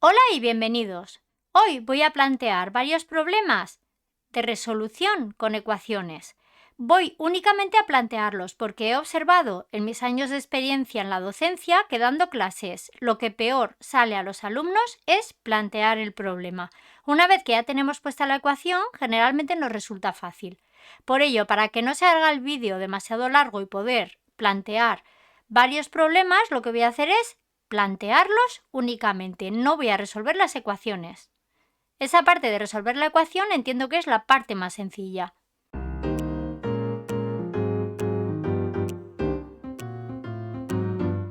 Hola y bienvenidos. Hoy voy a plantear varios problemas de resolución con ecuaciones. Voy únicamente a plantearlos porque he observado en mis años de experiencia en la docencia que dando clases lo que peor sale a los alumnos es plantear el problema. Una vez que ya tenemos puesta la ecuación, generalmente nos resulta fácil. Por ello, para que no se haga el vídeo demasiado largo y poder plantear varios problemas, lo que voy a hacer es plantearlos únicamente, no voy a resolver las ecuaciones. Esa parte de resolver la ecuación entiendo que es la parte más sencilla.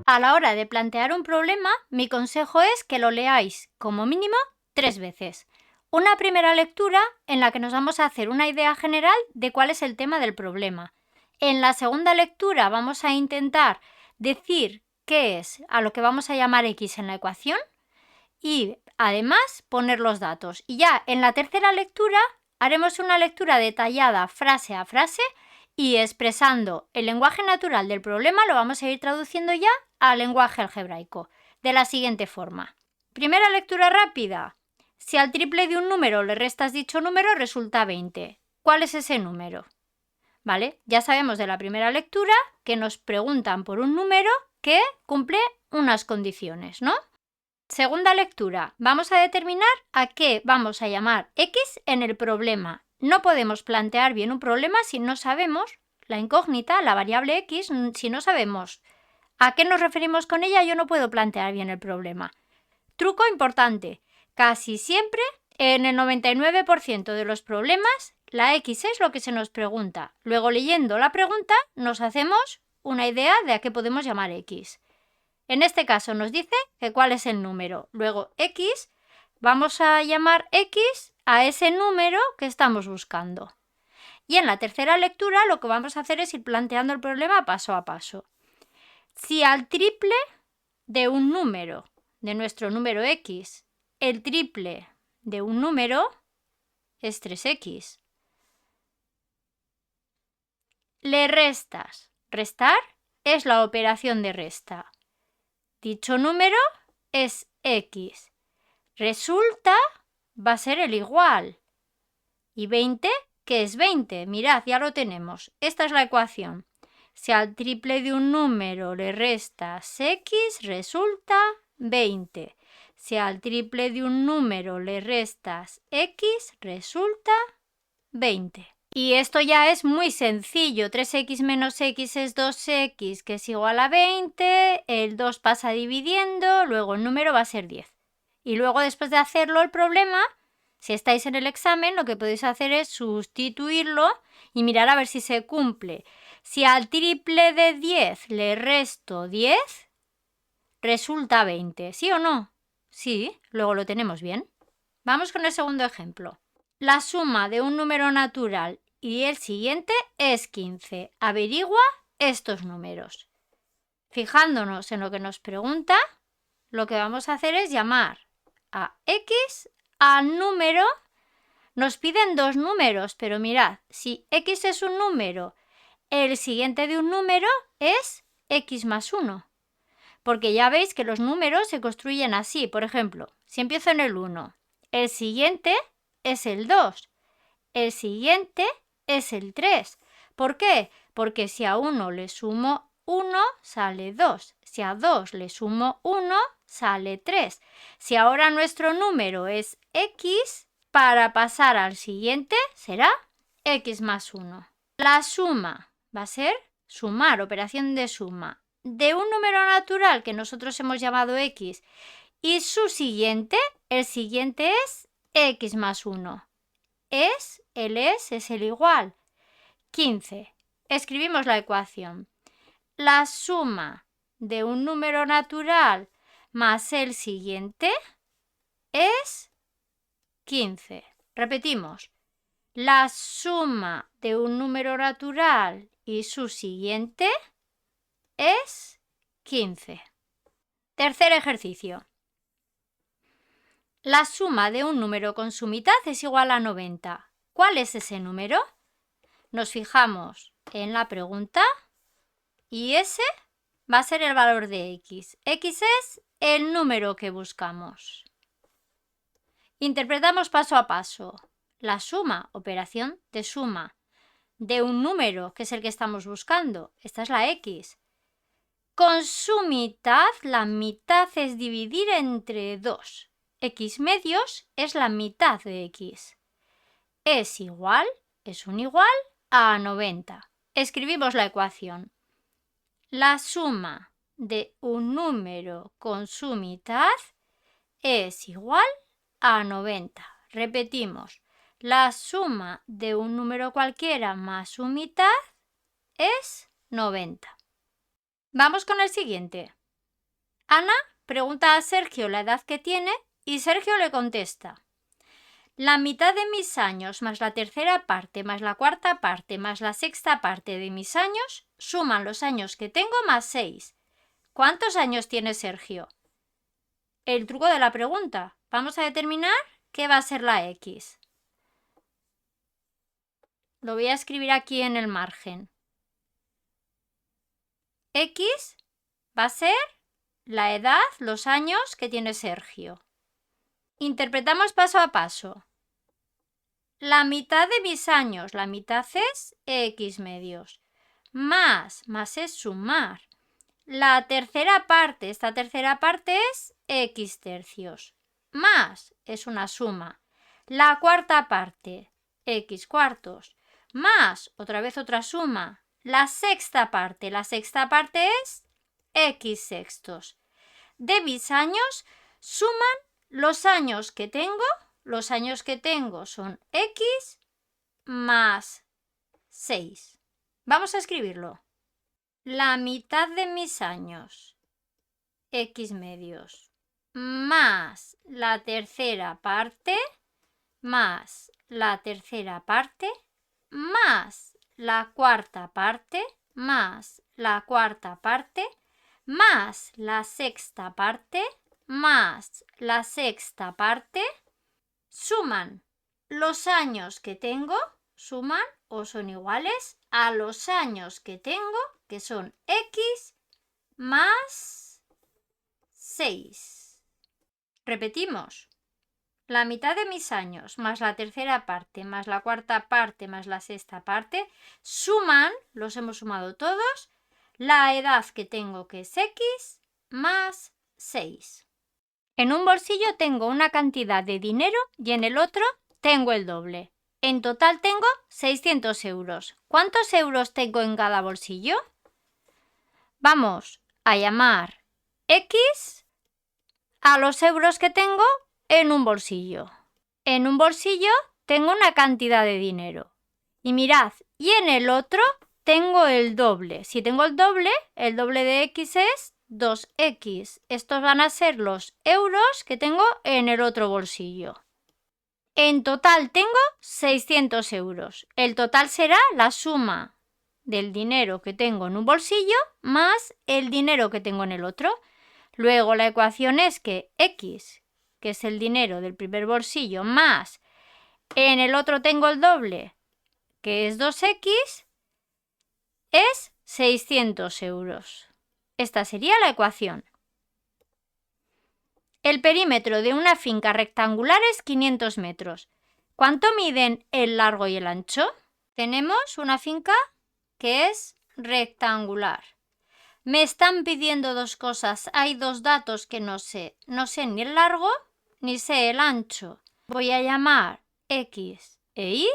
A la hora de plantear un problema, mi consejo es que lo leáis como mínimo 3 veces. Una primera lectura en la que nos vamos a hacer una idea general de cuál es el tema del problema. En la segunda lectura vamos a intentar decir qué es a lo que vamos a llamar x en la ecuación y además poner los datos. Y ya en la tercera lectura haremos una lectura detallada frase a frase y expresando el lenguaje natural del problema lo vamos a ir traduciendo ya al lenguaje algebraico de la siguiente forma. Primera lectura rápida. Si al triple de un número le restas dicho número resulta 20. ¿Cuál es ese número? ¿Vale? Ya sabemos de la primera lectura que nos preguntan por un número que cumple unas condiciones, ¿no? Segunda lectura. Vamos a determinar a qué vamos a llamar x en el problema. No podemos plantear bien un problema si no sabemos la incógnita, la variable x, si no sabemos a qué nos referimos con ella, yo no puedo plantear bien el problema. Truco importante. Casi siempre, en el 99% de los problemas, la x es lo que se nos pregunta. Luego, leyendo la pregunta, nos hacemos una idea de a qué podemos llamar x. En este caso nos dice que cuál es el número. Luego x, vamos a llamar x a ese número que estamos buscando. Y en la tercera lectura lo que vamos a hacer es ir planteando el problema paso a paso. Si al triple de un número, de nuestro número x, el triple de un número es 3x. Le restas. Restar es la operación de resta. Dicho número es x. Resulta va a ser el igual. ¿Y 20? ¿Qué es 20? Mirad, ya lo tenemos. Esta es la ecuación. Si al triple de un número le restas x, resulta 20. Si al triple de un número le restas x, resulta 20. Y esto ya es muy sencillo. 3x menos x es 2x, que es igual a 20. El 2 pasa dividiendo, luego el número va a ser 10. Y luego, después de hacerlo el problema, si estáis en el examen, lo que podéis hacer es sustituirlo y mirar a ver si se cumple. Si al triple de 10 le resto 10, resulta 20. ¿Sí o no? Sí, luego lo tenemos bien. Vamos con el segundo ejemplo. La suma de un número natural y el siguiente es 15. Averigua estos números. Fijándonos en lo que nos pregunta, lo que vamos a hacer es llamar a x al número. Nos piden dos números, pero mirad, si x es un número, el siguiente de un número es x más 1. Porque ya veis que los números se construyen así. Por ejemplo, si empiezo en el 1, el siguiente es el 2. El siguiente es el 3. ¿Por qué? Porque si a 1 le sumo 1, sale 2. Si a 2 le sumo 1, sale 3. Si ahora nuestro número es x, para pasar al siguiente será x más 1. La suma va a ser sumar, operación de suma, de un número natural que nosotros hemos llamado x y su siguiente, el siguiente es x más 1. Es el igual. 15. Escribimos la ecuación. La suma de un número natural más el siguiente es 15. Repetimos. La suma de un número natural y su siguiente es 15. Tercer ejercicio. La suma de un número con su mitad es igual a 90. ¿Cuál es ese número? Nos fijamos en la pregunta y ese va a ser el valor de x. X es el número que buscamos. Interpretamos paso a paso. La suma, operación de suma, de un número, que es el que estamos buscando. Esta es la x. Con su mitad, la mitad es dividir entre 2. X medios es la mitad de x. Es un igual a 90. Escribimos la ecuación. La suma de un número con su mitad es igual a 90. Repetimos. La suma de un número cualquiera más su mitad es 90. Vamos con el siguiente. Ana pregunta a Sergio la edad que tiene y Sergio le contesta: la mitad de mis años más la tercera parte más la cuarta parte más la sexta parte de mis años suman los años que tengo más 6. ¿Cuántos años tiene Sergio? El truco de la pregunta. Vamos a determinar qué va a ser la x. Lo voy a escribir aquí en el margen. X va a ser la edad, los años que tiene Sergio. Interpretamos paso a paso. La mitad de mis años, la mitad es x medios. Más es sumar. La tercera parte, esta tercera parte es x tercios. Más es una suma. La cuarta parte, x cuartos. Más, otra vez otra suma. La sexta parte es x sextos. De mis años suman los años que tengo. Los años que tengo son x más 6. Vamos a escribirlo. La mitad de mis años, x medios, más la tercera parte, más la tercera parte, más la cuarta parte, más la cuarta parte, más la sexta parte, más la sexta parte, suman los años que tengo, suman o son iguales a los años que tengo, que son x más 6. Repetimos. La mitad de mis años más la tercera parte más la cuarta parte más la sexta parte suman, los hemos sumado todos, la edad que tengo, que es x más 6. En un bolsillo tengo una cantidad de dinero y en el otro tengo el doble. En total tengo 600 euros. ¿Cuántos euros tengo en cada bolsillo? Vamos a llamar x a los euros que tengo en un bolsillo. En un bolsillo tengo una cantidad de dinero. Y mirad, y en el otro tengo el doble. Si tengo el doble de x es 2x. Estos van a ser los euros que tengo en el otro bolsillo. En total tengo 600 euros. El total será la suma del dinero que tengo en un bolsillo más el dinero que tengo en el otro. Luego la ecuación es que x, que es el dinero del primer bolsillo, más en el otro tengo el doble, que es 2x, es 600 euros. Esta sería la ecuación. El perímetro de una finca rectangular es 500 metros. ¿Cuánto miden el largo y el ancho? Tenemos una finca que es rectangular. Me están pidiendo dos cosas. Hay dos datos que no sé. No sé ni el largo ni sé el ancho. Voy a llamar x e y.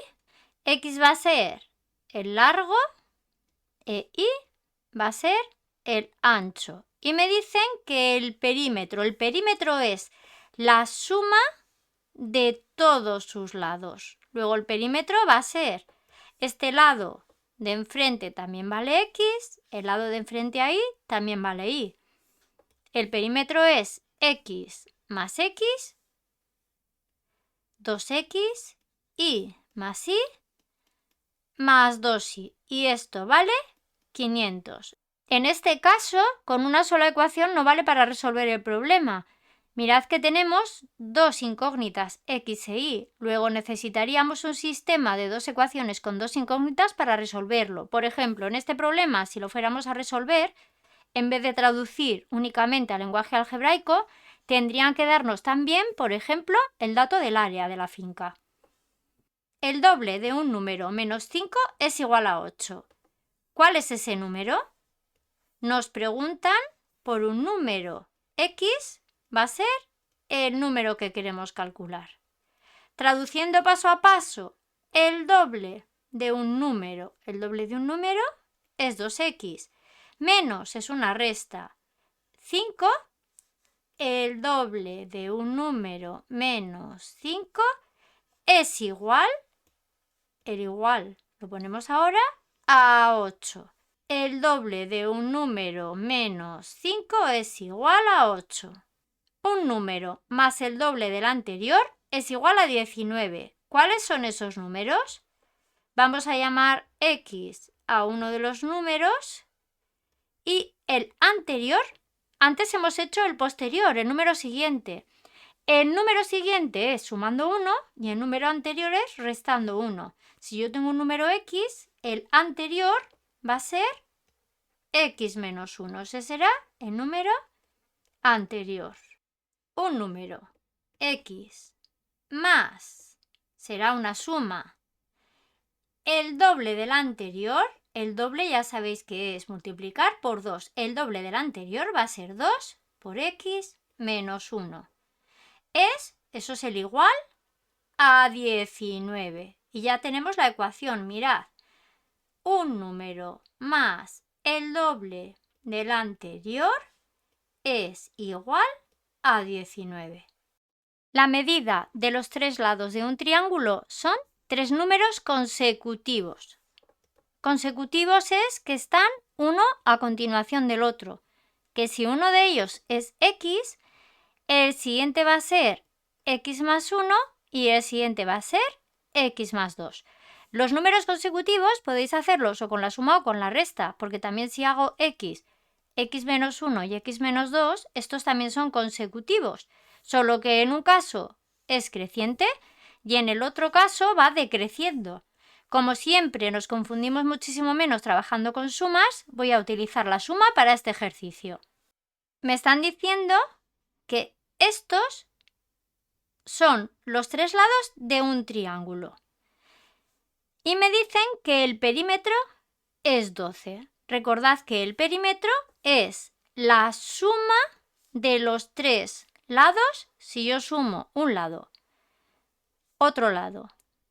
X va a ser el largo e y va a ser el ancho. Y me dicen que el perímetro es la suma de todos sus lados. Luego el perímetro va a ser este lado de enfrente también vale x, el lado de enfrente ahí también vale y. El perímetro es x más x, 2x, y más y, más 2y. Y esto vale 500. En este caso, con una sola ecuación no vale para resolver el problema. Mirad que tenemos dos incógnitas, x e y. Luego necesitaríamos un sistema de dos ecuaciones con dos incógnitas para resolverlo. Por ejemplo, en este problema, si lo fuéramos a resolver, en vez de traducir únicamente al lenguaje algebraico, Tendrían que darnos también, por ejemplo, el dato del área de la finca. El doble de un número menos 5 es igual a 8. ¿Cuál es ese número? Nos preguntan por un número. X va a ser el número que queremos calcular. Traduciendo paso a paso, el doble de un número es 2x. Menos es una resta. 5, el doble de un número menos 5 es igual, el igual lo ponemos ahora, a 8. El doble de un número menos 5 es igual a 8. Un número más el doble del anterior es igual a 19. ¿Cuáles son esos números? Vamos a llamar x a uno de los números y el anterior, antes hemos hecho el posterior, el número siguiente. El número siguiente es sumando 1 y el número anterior es restando 1. Si yo tengo un número x, el anterior va a ser x menos 1. Ese será el número anterior. Un número x más será una suma. El doble del anterior, el doble ya sabéis que es multiplicar por 2. El doble del anterior va a ser 2 por x menos 1. Eso es el igual a 19. Y ya tenemos la ecuación, mirad. Un número más el doble del anterior es igual a 19. La medida de los tres lados de un triángulo son tres números consecutivos. Consecutivos es que están uno a continuación del otro. Que si uno de ellos es x, el siguiente va a ser x más 1 y el siguiente va a ser x más 2. Los números consecutivos podéis hacerlos o con la suma o con la resta, porque también si hago x menos 1 y x menos 2, estos también son consecutivos, solo que en un caso es creciente y en el otro caso va decreciendo. Como siempre nos confundimos muchísimo menos trabajando con sumas, voy a utilizar la suma para este ejercicio. Me están diciendo que estos son los tres lados de un triángulo. Y me dicen que el perímetro es 12. Recordad que el perímetro es la suma de los tres lados. Si yo sumo un lado, otro lado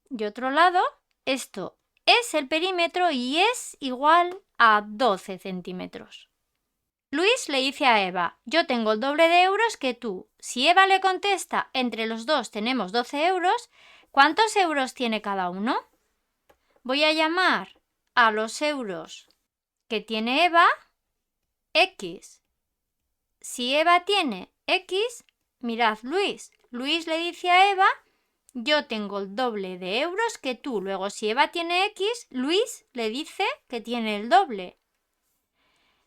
y otro lado, esto es el perímetro y es igual a 12 centímetros. Luis le dice a Eva, yo tengo el doble de euros que tú. Si Eva le contesta, entre los dos tenemos 12 euros, ¿cuántos euros tiene cada uno? Voy a llamar a los euros que tiene Eva X. Si Eva tiene X, mirad Luis. Luis le dice a Eva, yo tengo el doble de euros que tú. Luego si Eva tiene X, Luis le dice que tiene el doble.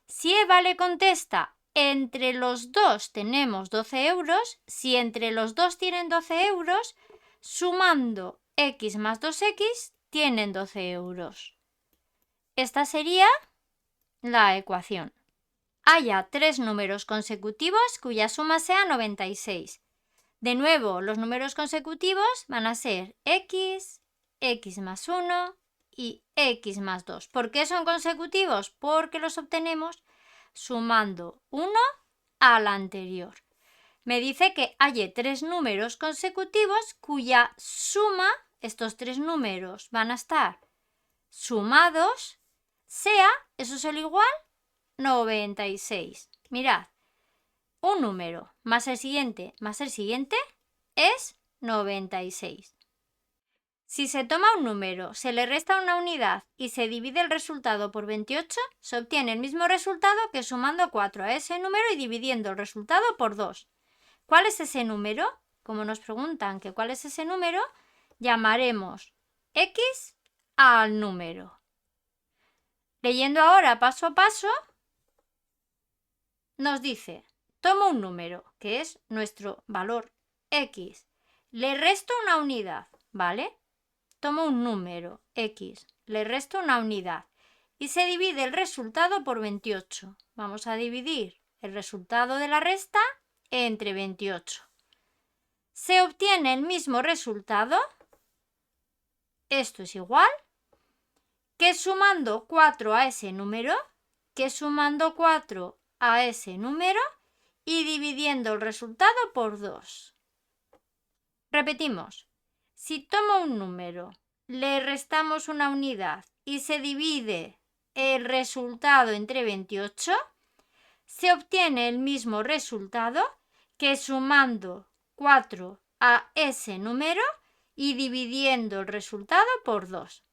Si Eva le contesta, entre los dos tenemos 12 euros, si entre los dos tienen 12 euros, sumando x más 2x, tienen 12 euros. Esta sería la ecuación. Haya tres números consecutivos cuya suma sea 96. De nuevo, los números consecutivos van a ser x, x más 1 y x más 2. ¿Por qué son consecutivos? Porque los obtenemos sumando 1 al anterior. Me dice que hay tres números consecutivos cuya suma, estos tres números van a estar sumados, sea, eso es el igual, 96. Mirad, un número más el siguiente es 96. Si se toma un número, se le resta una unidad y se divide el resultado por 28, se obtiene el mismo resultado que sumando 4 a ese número y dividiendo el resultado por 2. ¿Cuál es ese número? Como nos preguntan que cuál es ese número, llamaremos x al número. Leyendo ahora paso a paso, nos dice, tomo un número, que es nuestro valor x, le resto una unidad, ¿vale? Tomo un número, x, le resto una unidad y se divide el resultado por 28. Vamos a dividir el resultado de la resta entre 28. Se obtiene el mismo resultado, esto es igual, que sumando 4 a ese número, y dividiendo el resultado por 2. Repetimos, si tomo un número, le restamos una unidad y se divide el resultado entre 28, se obtiene el mismo resultado que sumando 4 a ese número y dividiendo el resultado por 2.